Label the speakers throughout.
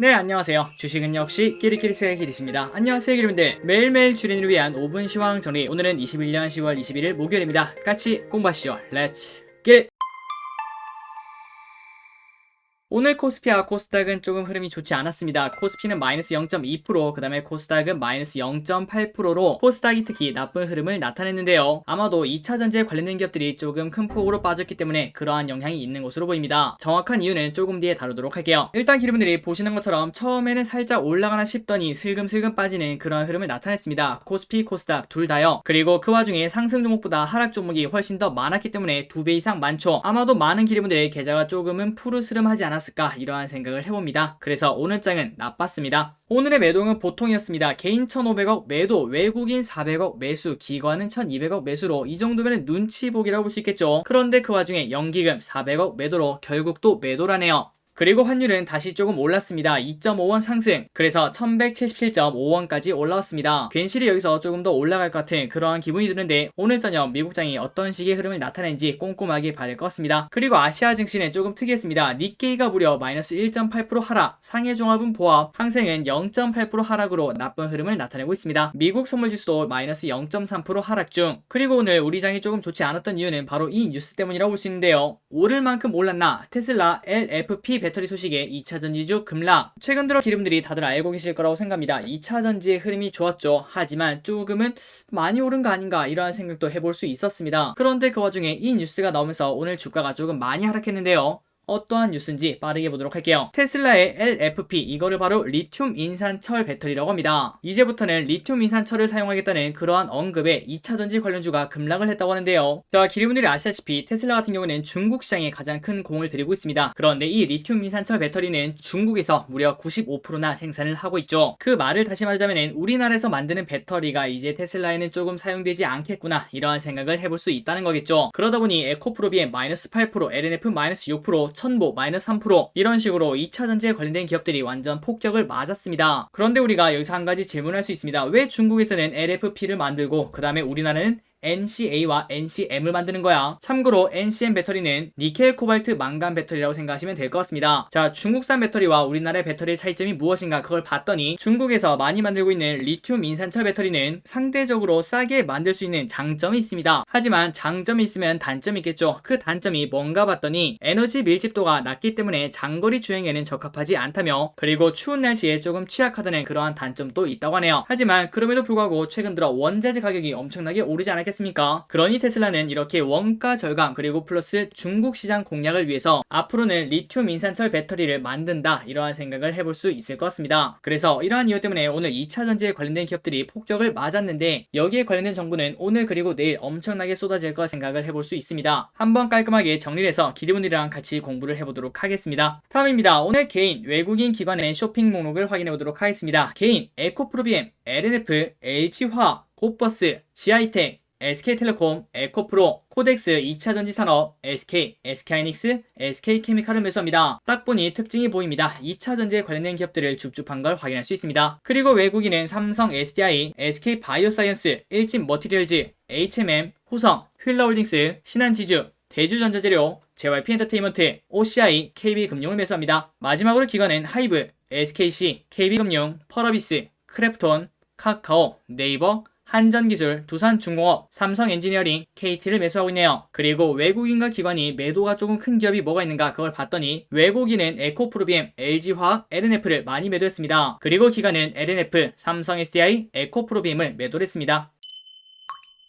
Speaker 1: 네, 안녕하세요. 주식은 역시 끼리끼리스의 기리십니다. 안녕하세요, 기리분들. 매일매일 주린이를 위한 5분 시황 정리. 오늘은 21년 10월 21일 목요일입니다. 같이 공부하시죠. 렛츠 기! 오늘 코스피와 코스닥은 조금 흐름이 좋지 않았습니다. 코스피는 마이너스 0.2%, 그 다음에 코스닥은 마이너스 0.8%로 코스닥이 특히 나쁜 흐름을 나타냈는데요. 아마도 2차전지에 관련된 기업들이 조금 큰 폭으로 빠졌기 때문에 그러한 영향이 있는 것으로 보입니다. 정확한 이유는 조금 뒤에 다루도록 할게요. 일단 기분들이 보시는 것처럼 처음에는 살짝 올라가나 싶더니 슬금슬금 빠지는 그러한 흐름을 나타냈습니다. 코스피, 코스닥 둘 다요. 그리고 그 와중에 상승 종목보다 하락 종목이 훨씬 더 많았기 때문에 2배 이상 많죠. 아마도 많은 기분들의 계좌가 조금은 푸르스름하지 않았을까 이러한 생각을 해봅니다. 그래서 오늘 장은 나빴습니다. 오늘의 매도는 보통이었습니다. 개인 1,500억 매도, 외국인 400억 매수, 기관은 1,200억 매수로 이 정도면 눈치 보기라고 볼 수 있겠죠. 그런데 그 와중에 연기금 400억 매도로 결국 또 매도라네요. 그리고 환율은 다시 조금 올랐습니다. 2.5원 상승. 그래서 1177.5원까지 올라왔습니다. 괜시리 여기서 조금 더 올라갈 것 같은 그러한 기분이 드는데 오늘 저녁 미국장이 어떤 식의 흐름을 나타내는지 꼼꼼하게 봐야 될 것 같습니다. 그리고 아시아 증시는 조금 특이했습니다. 니케이가 무려 마이너스 1.8% 하락, 상해종합은 보합, 항생은 0.8% 하락으로 나쁜 흐름을 나타내고 있습니다. 미국 선물지수도 마이너스 0.3% 하락 중. 그리고 오늘 우리 장이 조금 좋지 않았던 이유는 바로 이 뉴스 때문이라고 볼 수 있는데요. 오를 만큼 올랐나? 테슬라 LFP 배터리 소식에 2차전지주 급락. 최근 들어 기름들이 다들 알고 계실 거라고 생각합니다. 2차전지의 흐름이 좋았죠. 하지만 조금은 많이 오른 거 아닌가 이러한 생각도 해볼 수 있었습니다. 그런데 그 와중에 이 뉴스가 나오면서 오늘 주가가 조금 많이 하락했는데요. 어떠한 뉴스인지 빠르게 보도록 할게요. 테슬라의 LFP, 이거를 바로 리튬 인산철 배터리라고 합니다. 이제부터는 리튬 인산철을 사용하겠다는 그러한 언급에 2차전지 관련주가 급락을 했다고 하는데요. 자, 기리분들이 아시다시피 테슬라 같은 경우는 중국 시장에 가장 큰 공을 들이고 있습니다. 그런데 이 리튬 인산철 배터리는 중국에서 무려 95%나 생산을 하고 있죠. 그 말을 다시 말하자면 우리나라에서 만드는 배터리가 이제 테슬라에는 조금 사용되지 않겠구나 이러한 생각을 해볼 수 있다는 거겠죠. 그러다 보니 에코프로비엠 마이너스 8%, LNF 마이너스 6%, 천보 마이너스 3% 이런 식으로 2차전지에 관련된 기업들이 완전 폭격을 맞았습니다. 그런데 우리가 여기서 한 가지 질문할 수 있습니다. 왜 중국에서는 LFP를 만들고 그 다음에 우리나라는 NCA와 NCM을 만드는 거야? 참고로 NCM 배터리는 니켈, 코발트, 망간 배터리라고 생각하시면 될 것 같습니다. 자, 중국산 배터리와 우리나라의 배터리의 차이점이 무엇인가 그걸 봤더니 중국에서 많이 만들고 있는 리튬 인산철 배터리는 상대적으로 싸게 만들 수 있는 장점이 있습니다. 하지만 장점이 있으면 단점이 있겠죠. 그 단점이 뭔가 봤더니 에너지 밀집도가 낮기 때문에 장거리 주행에는 적합하지 않다며, 그리고 추운 날씨에 조금 취약하다는 그러한 단점도 있다고 하네요. 하지만 그럼에도 불구하고 최근 들어 원자재 가격이 엄청나게 오르지 않았겠습니까? 그러니 테슬라는 이렇게 원가 절감 그리고 플러스 중국 시장 공략을 위해서 앞으로는 리튬 인산철 배터리를 만든다 이러한 생각을 해볼 수 있을 것 같습니다. 그래서 이러한 이유 때문에 오늘 2차전지에 관련된 기업들이 폭격을 맞았는데 여기에 관련된 정보는 오늘 그리고 내일 엄청나게 쏟아질 거 생각을 해볼 수 있습니다. 한번 깔끔하게 정리를 해서 기대분들이랑 같이 공부를 해보도록 하겠습니다. 다음입니다. 오늘 개인 외국인 기관의 쇼핑 목록을 확인해 보도록 하겠습니다. 개인 에코프로비엠, LNF, LG화학, 고버스, 지하이텍, SK텔레콤, 에코프로, 코덱스 2차전지 산업, SK, SK하이닉스, SK케미칼을 매수합니다. 딱 보니 특징이 보입니다. 2차전지에 관련된 기업들을 줍줍한 걸 확인할 수 있습니다. 그리고 외국인은 삼성 SDI, SK바이오사이언스, 일진머티리얼즈, HMM, 호성, 휠러홀딩스, 신한지주, 대주전자재료, JYP엔터테인먼트, OCI, KB금융을 매수합니다. 마지막으로 기관은 하이브, SKC, KB금융, 펄어비스, 크래프톤, 카카오, 네이버, 한전기술, 두산중공업, 삼성엔지니어링, KT를 매수하고 있네요. 그리고 외국인과 기관이 매도가 조금 큰 기업이 뭐가 있는가 그걸 봤더니 외국인은 에코프로비엠, LG화학, LNF를 많이 매도했습니다. 그리고 기관은 LNF, 삼성 SDI, 에코프로비엠을 매도를 했습니다.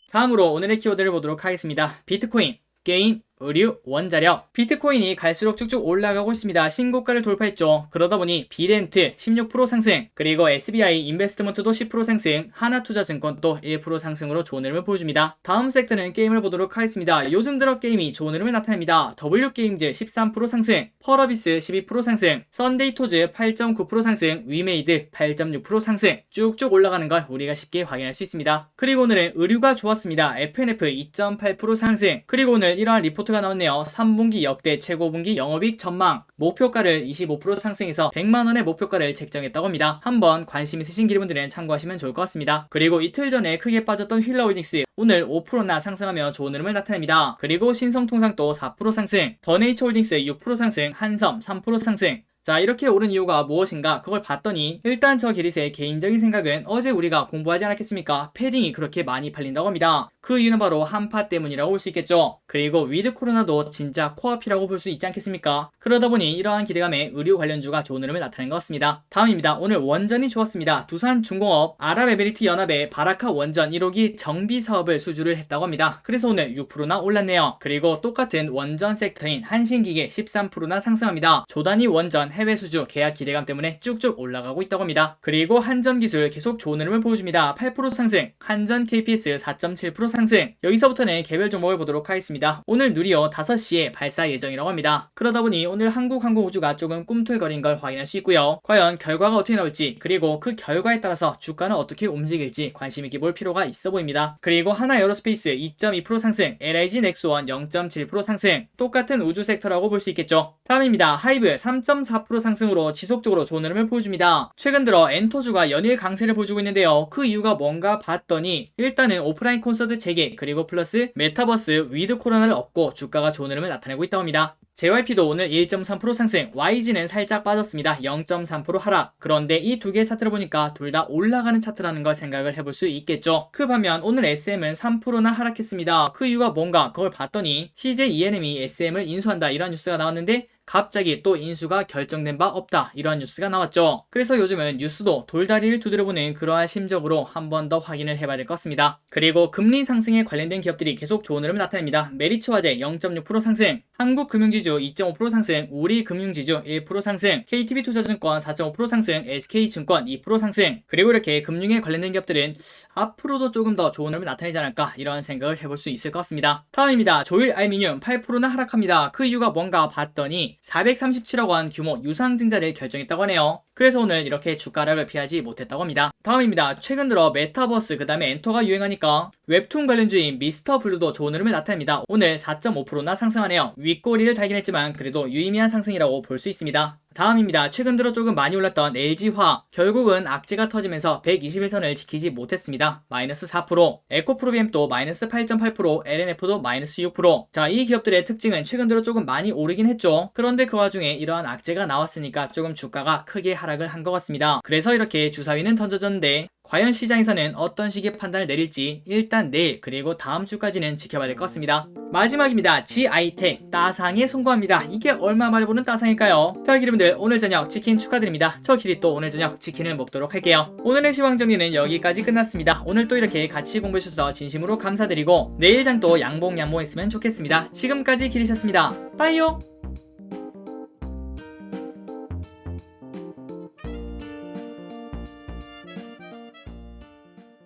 Speaker 1: 다음으로 오늘의 키워드를 보도록 하겠습니다. 비트코인, 게임, 의류, 원자력. 비트코인이 갈수록 쭉쭉 올라가고 있습니다. 신고가를 돌파했죠. 그러다 보니 비덴트 16% 상승, 그리고 SBI 인베스트먼트도 10% 상승, 하나투자증권도 1% 상승으로 좋은 흐름을 보여줍니다. 다음 섹터는 게임을 보도록 하겠습니다. 요즘 들어 게임이 좋은 흐름을 나타냅니다. W게임즈 13% 상승, 펄어비스 12% 상승, 썬데이토즈 8.9% 상승, 위메이드 8.6% 상승. 쭉쭉 올라가는 걸 우리가 쉽게 확인할 수 있습니다. 그리고 오늘은 의류가 좋았습니다. FNF 2.8% 상승. 그리고 오늘 이러한 리포트 가 나왔네요. 3분기 역대 최고분기 영업이익 전망, 목표가를 25% 상승해서 100만원의 목표가를 책정했다고 합니다. 한번 관심 있으신 기분들은 참고하시면 좋을 것 같습니다. 그리고 이틀 전에 크게 빠졌던 휠러홀딩스 오늘 5%나 상승하며 좋은 흐름을 나타냅니다. 그리고 신성통상도 4% 상승, 더네이처홀딩스 6% 상승, 한섬 3% 상승, 자, 이렇게 오른 이유가 무엇인가 그걸 봤더니 일단 저 기릿의 개인적인 생각은 어제 우리가 공부하지 않았겠습니까? 패딩이 그렇게 많이 팔린다고 합니다. 그 이유는 바로 한파 때문이라고 볼 수 있겠죠. 그리고 위드 코로나도 진짜 코앞이라고 볼 수 있지 않겠습니까? 그러다 보니 이러한 기대감에 의류 관련주가 좋은 흐름을 나타낸 것 같습니다. 다음입니다. 오늘 원전이 좋았습니다. 두산중공업 아랍에미리트 연합의 바라카 원전 1호기 정비 사업을 수주를 했다고 합니다. 그래서 오늘 6%나 올랐네요. 그리고 똑같은 원전 섹터인 한신기계 13%나 상승합니다. 조단위 원전 해외 수주 계약 기대감 때문에 쭉쭉 올라가고 있다고 합니다. 그리고 한전기술 계속 좋은 흐름을 보여줍니다. 8% 상승, 한전 KPS 4.7% 상승. 여기서부터는 개별 종목을 보도록 하겠습니다. 오늘 누리호 5시에 발사 예정이라고 합니다. 그러다 보니 오늘 한국항공우주가 조금 꿈틀거린 걸 확인할 수 있고요. 과연 결과가 어떻게 나올지, 그리고 그 결과에 따라서 주가는 어떻게 움직일지 관심 있게 볼 필요가 있어 보입니다. 그리고 하나에어로스페이스 2.2% 상승, LIG 넥스원 0.7% 상승. 똑같은 우주 섹터라고 볼 수 있겠죠. 다음입니다. 하이브 3.4% 상승으로 지속적으로 좋은 흐름을 보여줍니다. 최근 들어 엔터주가 연일 강세를 보여주고 있는데요. 그 이유가 뭔가 봤더니 일단은 오프라인 콘서트 재개, 그리고 플러스 메타버스 위드 코로나를 업고 주가가 좋은 흐름을 나타내고 있다고 합니다. JYP도 오늘 1.3% 상승, YG는 살짝 빠졌습니다. 0.3% 하락. 그런데 이 두 개의 차트를 보니까 둘 다 올라가는 차트라는 걸 생각을 해볼 수 있겠죠. 그 반면 오늘 SM은 3%나 하락했습니다. 그 이유가 뭔가 그걸 봤더니 CJ ENM이 SM을 인수한다 이런 뉴스가 나왔는데 갑자기 또 인수가 결정된 바 없다 이런 뉴스가 나왔죠. 그래서 요즘은 뉴스도 돌다리를 두드려보는 그러한 심적으로 한 번 더 확인을 해봐야 될 것 같습니다. 그리고 금리 상승에 관련된 기업들이 계속 좋은 흐름을 나타냅니다. 메리츠화재 0.6% 상승, 한국금융지주 2.5% 상승, 우리금융지주 1% 상승, KTB투자증권 4.5% 상승, SK증권 2% 상승. 그리고 이렇게 금융에 관련된 기업들은 앞으로도 조금 더 좋은 흐름을 나타내지 않을까 이런 생각을 해볼 수 있을 것 같습니다. 다음입니다. 조일알미늄 8%나 하락합니다. 그 이유가 뭔가 봤더니 437억 원 규모 유상증자를 결정했다고 하네요. 그래서 오늘 이렇게 주가 하락을 피하지 못했다고 합니다. 다음입니다. 최근 들어 메타버스 그 다음에 엔터가 유행하니까 웹툰 관련주인 미스터블루도 좋은 흐름을 나타냅니다. 오늘 4.5%나 상승하네요. 윗꼬리를 달긴 했지만 그래도 유의미한 상승이라고 볼 수 있습니다. 다음입니다. 최근 들어 조금 많이 올랐던 LG화 결국은 악재가 터지면서 121선을 지키지 못했습니다. 마이너스 4%, 에코프로비엠도 마이너스 8.8%, LNF도 마이너스 6%. 자, 이 기업들의 특징은 최근 들어 조금 많이 오르긴 했죠. 그런데 그 와중에 이러한 악재가 나왔으니까 조금 주가가 크게 하락을 한 것 같습니다. 그래서 이렇게 주사위는 던져졌는데 과연 시장에서는 어떤 식의 판단을 내릴지 일단 내일 그리고 다음 주까지는 지켜봐야 될 것 같습니다. 마지막입니다. 지아이텍 따상에 송구합니다. 이게 얼마 만에 보는 따상일까요? 자, 여러분들 오늘 저녁 치킨 축하드립니다. 저 길이 또 오늘 저녁 치킨을 먹도록 할게요. 오늘의 시황 정리는 여기까지 끝났습니다. 오늘 또 이렇게 같이 공부해주셔서 진심으로 감사드리고 내일 장도 양봉했으면 좋겠습니다. 지금까지 길이셨습니다. 빠이요.